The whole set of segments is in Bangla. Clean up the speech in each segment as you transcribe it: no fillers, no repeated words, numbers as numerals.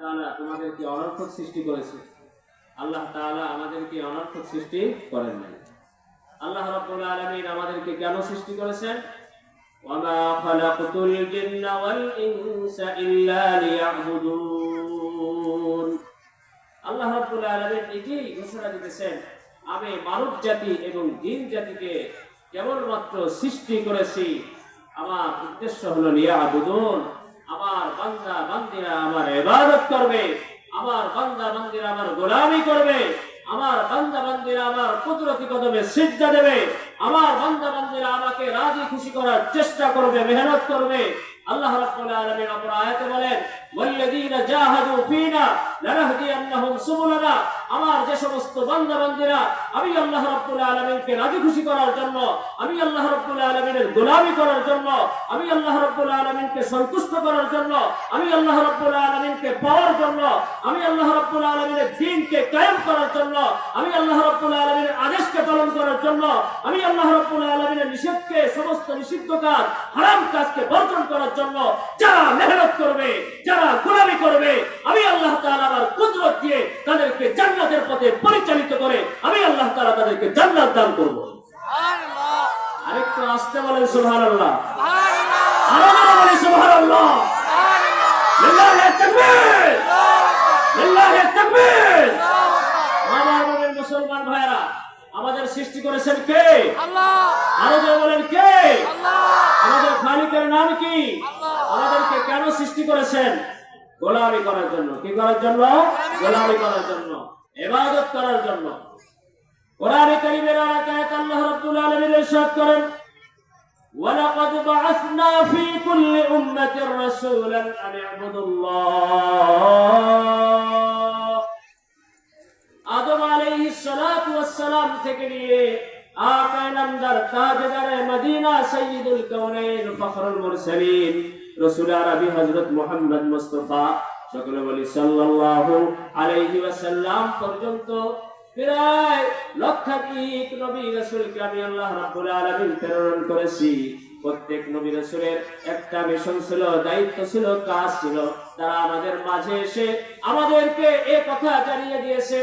তাআলা তোমাদেরকে অনর্থক সৃষ্টি করেছে। আল্লাহ তাআলা আমাদেরকে অনর্থক সৃষ্টি করেন নাই। আল্লাহ রাব্বুল আলামিন আমাদেরকে কেন সৃষ্টি করেছেন? ওয়ামা খালাকতুল জিন্না ওয়াল ইনসা ইল্লা লিয়াবুদুন। আল্লাহ রাব্বুল আলামিন নিজেই ঘোষণা দিতেছেন, আমি মানব জাতি এবং জিন জাতিকে কেবলমাত্র সৃষ্টি করেছি, আমার উদ্দেশ্য হলো লিয়াবুদুন, আমার বান্দা বান্দীরা আমার ইবাদত করবে, আমার বান্দা বান্দীরা আমার গোলামি করবে, আমার বান্দা বান্দীরা আমার কুদরতি কদমে সিজদা দেবে, আমার বান্দা বান্দীরা আমাকে রাজি খুশি করার চেষ্টা করবে, মেহনত করবে। আল্লাহ রাব্বুল আলামিন অপর আয়াতে বলেন, ওয়াল্লাযীনা জাহাদু ফীনা লানাহদিয়ান্নাহুম সুবুলানা। আমার যে সমস্ত বান্দা বান্দীরা আমি আল্লাহ রাব্বুল আলামিনকে রাজি খুশি করার জন্য, আমি আল্লাহ রাব্বুল আলামিনের গোলামি করার জন্য, আমি আল্লাহ রাব্বুল আলামিনকে সন্তুষ্ট করার জন্য, আমি আল্লাহ রাব্বুল আলামিনকে পাওয়ার জন্য, আমি আল্লাহ রাব্বুল আলামিনের দ্বীনকে কায়েম করার জন্য, আমি আল্লাহ রাব্বুল আলামিনের আদেশকে পালন করার জন্য, আমি আল্লাহ রাব্বুল আলামিনের নিষেধকে, সমস্ত নিষিদ্ধ কাজ, হারাম কাজকে বর্জন করার জন্য যারা মেহনত করবে, যারা গোলামি করবে, আমি আল্লাহ তাআলা আমার কুদরত দিয়ে তাদেরকে জান্নাতের পথে পরিচালিত করে আমি আল্লাহ তাআলা তাদেরকে জান্নাত দান করব। সুবহানাল্লাহ। আরেকটু আসতে বলেন সুবহানাল্লাহ। সুবহানাল্লাহ। আরো বলেন সুবহানাল্লাহ। সুবহানাল্লাহ। লিল্লাহি তাকবীর। লিল্লাহি তাকবীর। আমার মুসলমান ভাইরা, আমাদের সৃষ্টি করেছেন কে? আল্লাহ। আরো বলেন কে? আল্লাহ। আমাদের খালিকের নাম কি? আল্লাহ। আমাদেরকে কেন সৃষ্টি করেছেন? গোলামি করার জন্য। কি করার জন্য? গোলামি করার জন্য, ইবাদত করার জন্য। কোরআনে কারীমের আয়াতে আল্লাহ রাব্বুল আলামিন ইরশাদ করেন, ওয়ালাকাদ বাআসনা ফী কুল্লি উম্মাতির রাসূলান আন ইবুদুল্লাহ। আদম আলাইহিস সালাতু ওয়াস সালাম থেকে নিয়ে আকা নামদার তাজদারে মদিনা সাইয়্যিদুল কাউনাইন ফখরুল মুরসালিন রাসূল আরবি হযরত মুহাম্মদ মুস্তাফা সকলে বলি সাল্লাল্লাহু আলাইহি ওয়াসাল্লাম পর্যন্ত প্রায় লক্ষাধিক নবী রাসূলকে আমি আল্লাহ রাব্বুল আলামিন প্রেরণ করেছি। প্রত্যেক নবী রাসূলের একটা মিশন ছিল, দায়িত্ব ছিল, কাজ ছিল। তারা আমাদের মাঝে এসে আমাদেরকে এই কথা জানিয়ে দিয়েছে।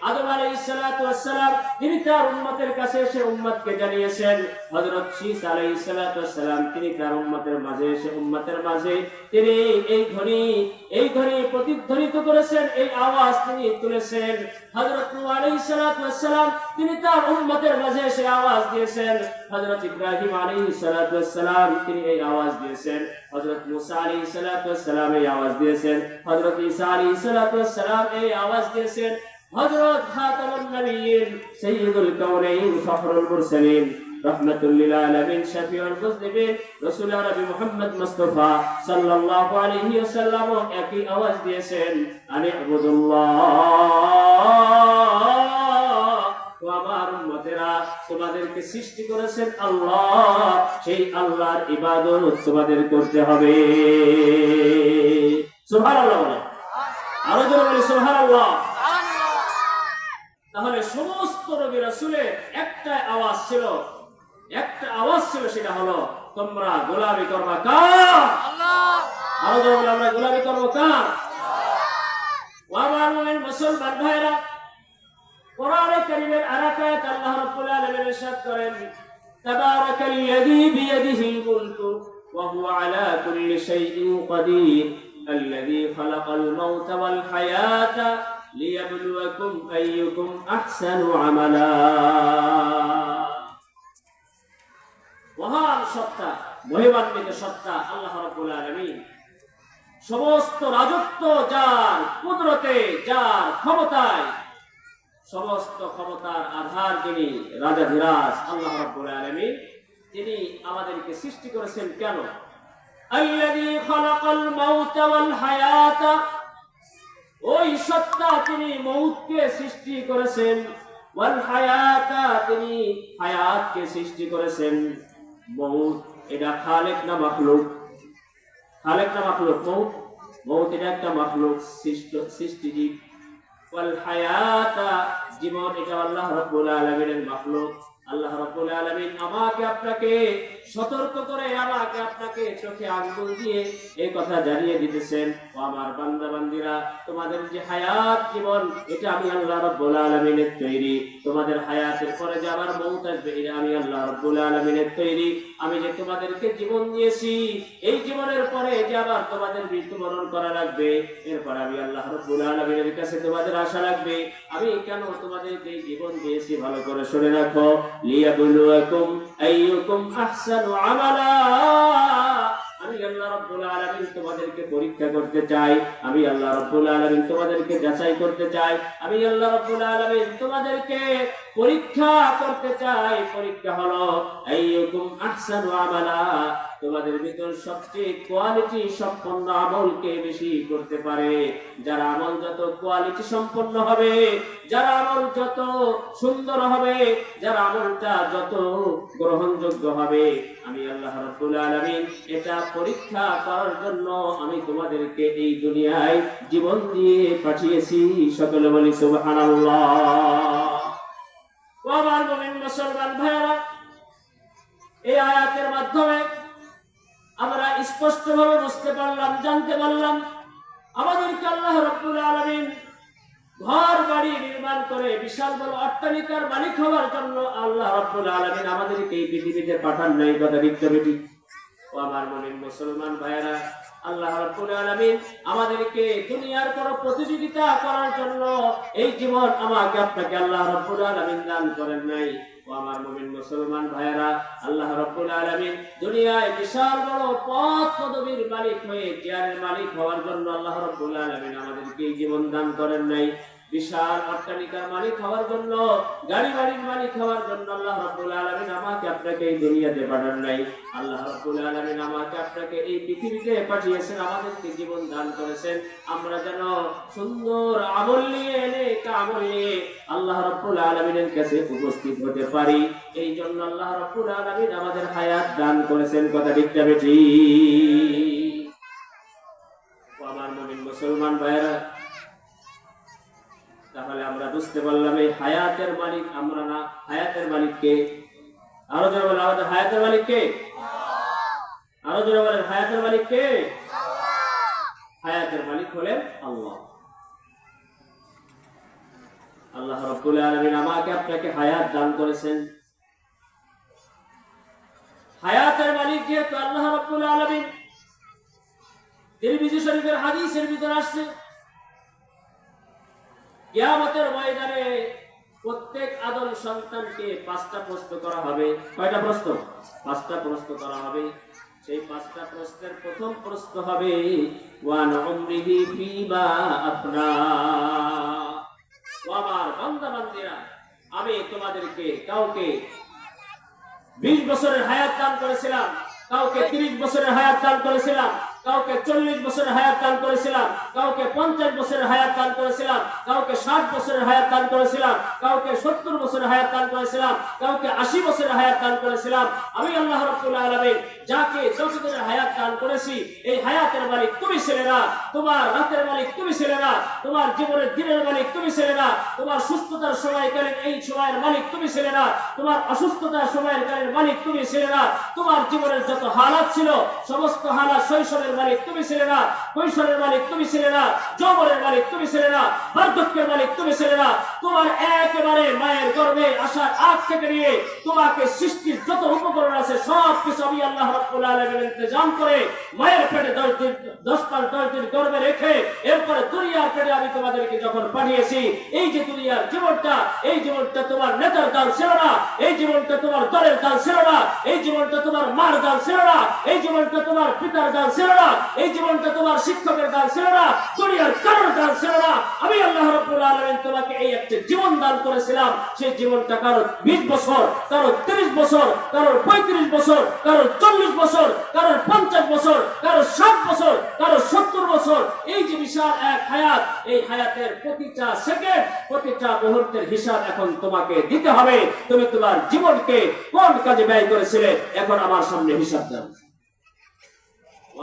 আদম আলাইহিস সালাতু ওয়াস সালাম তিনি তার উম্মতের কাছে এসে উম্মতকে জানিয়েছেন। হযরত ঈসা আলাইহিস সালাতু ওয়াস সালাম তিনি তার উম্মতের মাঝে এসে উম্মতের মাঝে তিনি এই ধ্বনি প্রতিধ্বনিত করেছেন, এই আওয়াজ তিনি তুলেছেন। হযরত নূহ আলাইহিস সালাতু ওয়াস সালাম তিনি তার উম্মতের মাঝে এসে আওয়াজ দিয়েছেন। হযরত ইব্রাহিম আলাইহিস সালাতু ওয়াস সালাম তিনি এই আওয়াজ দিয়েছেন। হযরত মুসা আলাইহিস সালাতু ওয়াস সালাম এই আওয়াজ দিয়েছেন। হযরত ঈসা আলাইহিস সালাতু ওয়াস সালাম এই আওয়াজ দিয়েছেন। হযরত খাতামুন নবিয়্যিন সাইয়্যিদুল কাউনাইন ফখরুল মুরসালিন রাহমাতুল লিল আলামিন শাফিউল মুযনিবিন রাসূল আরবি মুহাম্মদ মুস্তাফা সাল্লাল্লাহু আলাইহি ওয়াসাল্লাম একই আওয়াজ দিয়েছেন, আনি ইবুদুল্লাহ। আমার উম্মতেরা, তোমাদেরকে সৃষ্টি করেছেন আল্লাহ, সেই আল্লাহর ইবাদত তোমাদের করতে হবে। সুবহানাল্লাহ বলে, আরো জোরে বলে সুবহানাল্লাহ। তাহলে সমস্ত নবী রাসূলের একটা আওয়াজ ছিল, সেটা হলো তোমরা গোলামি করবা কার? আল্লাহ। আরো জোরে বলে, আমরা গোলামি করব কার? ও আমার মুমিন মুসলমান ভাইরা, কোরআনে কারীমের আয়াতে আল্লাহ রাব্বুল আলামিন ইরশাদ করেন, তাবারাকাল্লাযী বিয়াদিহিল মুলকু ওয়া হুয়া আলা কুল্লি শাইইন কাদির আল্লাযী খালাকাল মাউতা ওয়াল হায়াতা লিয়াবলুয়াকুম আইয়ুকুম আহসানু আমালা। মহান সত্তা, মহিমান্বিত সত্তা আল্লাহ রাব্বুল আলামিন, সমস্ত রাজত্ব যার কুদরতে, যার ক্ষমতায়, সমস্ত ক্ষমতার আধার যিনি রাজাধিরাজ আল্লাহ রাব্বুল আলামিন, তিনি আমাদেরকে সৃষ্টি করেছেন কেন? আল্লাযী খালাকাল মাউতা ওয়াল হায়াতা, ওই সত্তা তিনি মউতকে সৃষ্টি করেছেন, ওয়াল হায়াতা তিনি হায়াতকে সৃষ্টি করেছেন। মউত এটা খালেক না মাখলুক? খালেক না মাখলুক? মউত এটা একটা মাখলুক, সৃষ্টি। ওয়াল হায়াতা জীবন এটা আল্লাহ রাব্বুল আলামিনের মাখলুক। আল্লাহ রাব্বুল আলামিন আমাকে আপনাকে সতর্ক করে আমাকে আপনাকে চোখে আঙ্গুল দিয়ে এই কথা জানিয়ে দিতেছেন, ও আমার বান্দা বান্দিরা, তোমাদের যে হায়াত জীবন এটা আমি আল্লাহ রাব্বুল আলামিনের তৈরি। তোমাদের হায়াতের পরে যে আবার মউত আসবে এটা আমি আল্লাহ রাব্বুল আলামিনের তৈরি। আমি যে তোমাদেরকে জীবন দিয়েছি, এই জীবনের পরে যে আবার তোমাদের মৃত্যুবরণ করা লাগবে, এরপর আমি আল্লাহ রাব্বুল আলামিনের কাছে তোমাদের আশা লাগবে। আমি কেন তোমাদেরকে এই জীবন দিয়েছি ভালো করে শুনে রাখো। লিয়াবলুয়াকুম আইয়ুকুম আহসানু আমালা, আমি আল্লাহ রাব্বুল আলামিন তোমাদেরকে পরীক্ষা করতে চাই। আমি আল্লাহ রাব্বুল আলামিন তোমাদেরকে যাচাই করতে চাই। আমি আল্লাহ রাব্বুল আলামিন তোমাদেরকে পরীক্ষা করতে চাই। পরীক্ষা হলো আইয়ুকুম আহসানু আমালা, তোমাদের ভিতর সবচেয়ে কোয়ালিটি সম্পন্ন আমলকে বেশি করতে পারে। যারা আমল যত কোয়ালিটি সম্পন্ন হবে, যারা আমল যত সুন্দর হবে, যারা আমলটা যত গ্রহণযোগ্য হবে, আমি আল্লাহ রাব্বুল আলামিন এটা পরীক্ষা করার জন্য আমি তোমাদেরকে এই দুনিয়ায় জীবন দিয়ে পাঠিয়েছি। সকলে বলি সুবহানাল্লাহ। ও আমার মুমিন মুসলমান ভাইরা, এই আয়াতের মাধ্যমে আমরা স্পষ্টভাবে বুঝতে পারলাম, জানতে পারলাম আমাদেরকে আল্লাহ রাব্বুল আলামিন ঘর বাড়ি নির্মাণ করে বিশাল বড় অট্টালিকার মালিক হওয়ার জন্য আল্লাহ রাব্বুল আলামিন আমাদেরকে এই পৃথিবীতে পাঠান নাই। কথা দেখতে বেটি। ও আমার মুমিন মুসলমান ভাইরা, আল্লাহ রাব্বুল আলামিন আমাদেরকে দুনিয়ার কোনো প্রতিযোগিতা করার জন্য এই জীবন আমাকে আপনাকে আল্লাহ রাব্বুল আলামিন দান করেন নাই। ও আমার মুমিন মুসলমান ভাইরা, আল্লাহ রাব্বুল আলামিন দুনিয়ায় বিশাল বড় পদ পদবীর মালিক হয়ে চেয়ারের মালিক হওয়ার জন্য আল্লাহ রাব্বুল আলামিন আমাদেরকে এই জীবন দান করেন নাই। বিশাল অট্টালিকার মালিক হওয়ার জন্য, গাড়ি বাড়ির মালিক হওয়ার জন্য আল্লাহ রাব্বুল আলামিন আমাকে আপনাকে এই দুনিয়াতে পাঠান নাই। আল্লাহ রাব্বুল আলামিন আমাকে আপনাকে এই পৃথিবীতে পাঠিয়েছেন, আমাদেরকে জীবন দান করেছেন আমরা যেন সুন্দর আমল নিয়ে, নেক আমল নিয়ে আল্লাহ রাব্বুল আলামিনের কাছে উপস্থিত হতে পারি। এই জন্য আল্লাহ রাব্বুল আলামিন আমাদের হায়াত দান করেছেন। কথা ঠিক না বেঠি? আমার মুমিন মুসলমান ভাইরা, তাহলে আমরা বুঝতে পারলাম এই হায়াতের মালিক আমরা না, হায়াতের মালিক কে? আরো জোরে বলেন, আমাদের হায়াতের মালিক কে? আরো জোরে বলেন, হায়াতের মালিক কে? হায়াতের মালিক হলেন আল্লাহ। আল্লাহ রাব্বুল আলামিন আমাকে আপনাকে হায়াত দান করেছেন। হায়াতের মালিক যেহেতু আল্লাহ রাব্বুল আলামিন, তিরমিজি শরীফের হাদিসের ভিতরে আসছে কিয়ামতের ময়দানে প্রত্যেক আদম সন্তানকে 5টা প্রশ্ন করা হবে। কয়টা প্রশ্ন? 5টা প্রশ্ন করা হবে। সেই 5টা প্রশ্নের প্রথম প্রশ্ন হবে ওয়ান উমরিহি ফিমা আফনা। ও আমার বান্দা বান্দিরা, আমি তোমাদেরকে কাউকে 20 বছরের হায়াত দান করেছিলাম, কাউকে 30 বছরের হায়াত দান করেছিলাম, কাউকে 40 বছরের হায়াত দান করেছিলাম, কাউকে 50 বছরের হায়াত দান করেছিলাম, কাউকে 60 বছরের হায়াত দান করেছিলাম, কাউকে 70 বছরের হায়াত দান করেছিলাম, কাউকে 80 বছরের হায়াত দান করেছিলাম। আমি আল্লাহ রাব্বুল আলামিন যাকে যতদিনের হায়াত দান করেছি, এই হায়াতের মালিক তুমি ছিলে না, তোমার রাতের মালিক তুমি ছিলে না, তোমার জীবনের দিনের মালিক তুমি ছিলে না, তোমার সুস্থতার সময়কালীন এই সময়ের মালিক তুমি ছিলে না, তোমার অসুস্থতার সময়ের কালীন মালিক তুমি ছিলে না, তোমার জীবনের যত হালাত ছিল সমস্ত হালাত, শৈশবের মালিক তুমি ছিলে না, কৈশোরের মালিক তুমি ছিলে না, যৌবনের মালিক তুমি ছিলে না, বার্ধক্যের মালিক তুমি ছিলে না। তোমার একেবারে মায়ের গর্ভে আসার আগ থেকে নিয়ে তোমাকে সৃষ্টির যত উপকরণ আছে সব কিছু আমি আল্লাহ রাব্বুল আলামিন ইন্তজাম করে মায়ের পেটে 10 মাস 10 দিন গর্ভে রেখে এরপরে দুনিয়ার পেটে আমি তোমাদেরকে যখন পাঠিয়েছি, এই যে দুনিয়ার জীবনটা, এই জীবনটা তোমার নেতার দান ছিল না, এই জীবনটা তোমার দলের দান ছিল না, এই জীবনটা তোমার মার দান ছিল না, এই জীবনটা তোমার পিতার দান ছিল না, এই জীবনটা তোমার শিক্ষকের দান ছিল না, দুনিয়ার কারোর দান ছিল না। আমি আল্লাহ রাব্বুল আলামিন তোমাকে এই একটা জীবন দান করেছিলাম। সেই জীবনটা কারো 20 বছর, কারো 30 বছর, কারো 35 বছর, কারো 40 বছর, কারো 50 বছর, কারো 60 বছর, কারো 70 বছর। এই যে বিশাল এক হায়াত, এই হায়াতের প্রতিটা সেকেন্ড, প্রতিটা মুহূর্তের হিসাব এখন তোমাকে দিতে হবে। তুমি তোমার জীবনকে কোন কাজে ব্যয় করেছিলে, এখন আমার সামনে হিসাব দাও।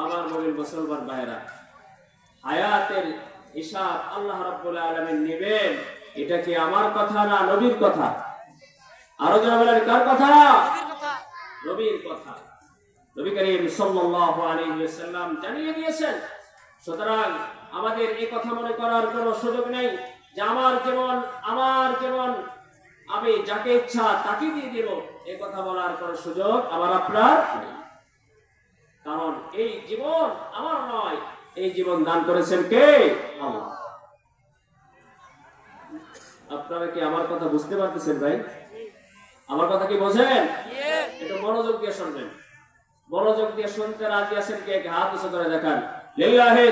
আমার মুমিন মুসলমান ভাইরা, হায়াতের হিসাব আল্লাহ রাব্বুল আলামিন নেবেন। এটা কি আমার কথা না নবীর কথা? আরো যারা বলেন কার কথা? নবীর কথা। নবী করিম সাল্লাল্লাহু আলাইহি ওয়াসাল্লাম জানিয়ে দিয়েছেন। সুতরাং আমাদের এই কথা মনে করার কোনো সুযোগ নেই যে আমার যেমন আমি যাকে ইচ্ছা তাকে দিয়ে দেব, এই কথা বলার কোনো সুযোগ আমার আপনার নেই। কারণ এই জীবন আমার নয়, এই জীবন দান করেছেন কে? আল্লাহ। আপনারা কি আমার কথা বুঝতে পারতেছেন ভাই? আমার কথা কি বোঝেন? একটু মনোযোগ দিয়ে শুনবেন। মনোযোগ দিয়ে শুনতে রাজি আছেন কে? হাত উঁচু করে দেখান। লিল্লাহি